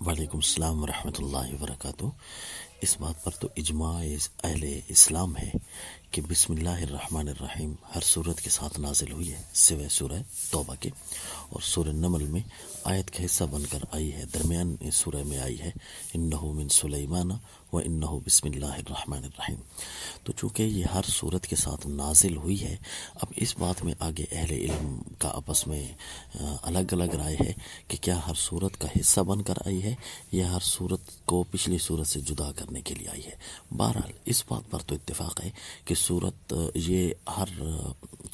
वालेकुम अस्सलाम वरहमतुल्लाहि वबरकातुहू। इस बात पर तो इजमाअ अहले इस्लाम है कि बिस्मिल्लाहिर्रहमानिर्रहीम हर सूरत के साथ नाजिल हुई है सिवाय सूरह तौबा के, और सूरह नमल में आयत का हिस्सा बनकर आई है, दरमियान इस सूरह में आई है इन्नहु मिन सुलैमान व इन्नहु बिस्मिल्लाहिर्रहमानिर्रहीम। तो चूँकि ये हर सूरत के साथ नाजिल हुई है, अब इस बात में आगे अहले इल्म का आपस में अलग अलग राय है कि क्या हर सूरत का हिस्सा बनकर आई है या हर सूरत को पिछली सूरत से जुदा करने के लिए आई है। बहरहाल इस बात पर तो इत्तेफाक है कि सूरत ये हर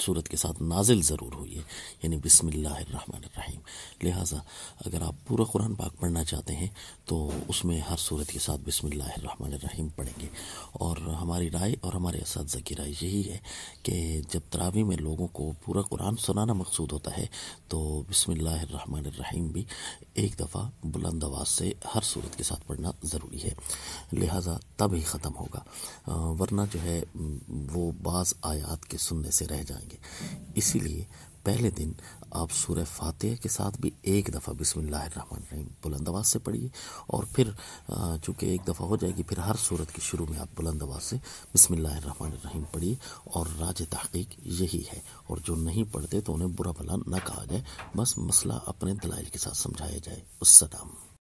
सूरत के साथ नाजिल ज़रूर हुई है, यानी बिस्मिल्लाहिर्रहमानिर्रहीम। लिहाजा अगर आप पूरा कुरान पाक पढ़ना चाहते हैं तो उसमें हर सूरत के साथ बिस्मिल्लाहिर्रहमानिर्रहीम पढ़ेंगे। और हमारी राय और हमारे असातिज़ा की राय यही है कि जब तरावी में लोगों को पूरा कुरान सुनाना मकसूद होता है तो बिस्मिल्लाहिर्रहमानिर्रहीम भी एक दफ़ा बुलंद आवाज़ से हर सूरत के साथ पढ़ना ज़रूरी है, लिहाजा तब ही ख़त्म होगा, वरना जो है वो बाज़ आयात के सुनने से रह जाएंगे। इसीलिए पहले दिन आप सूरह फातिहा के साथ भी एक दफ़ा बिस्मिल्लाहिर्रहमानिर्रहीम बुलंद आवाज़ से पढ़िए, और फिर चूँकि एक दफ़ा हो जाएगी फिर हर सूरत के शुरू में आप बुलंद आवाज़ से बिस्मिल्लाहिर्रहमानिर्रहीम पढ़िए। और राज तहक़ीक़ यही है, और जो नहीं पढ़ते तो उन्हें बुरा भला न कहा जाए, बस मसला अपने दलाइल के साथ समझाया जाए। अस्सलाम।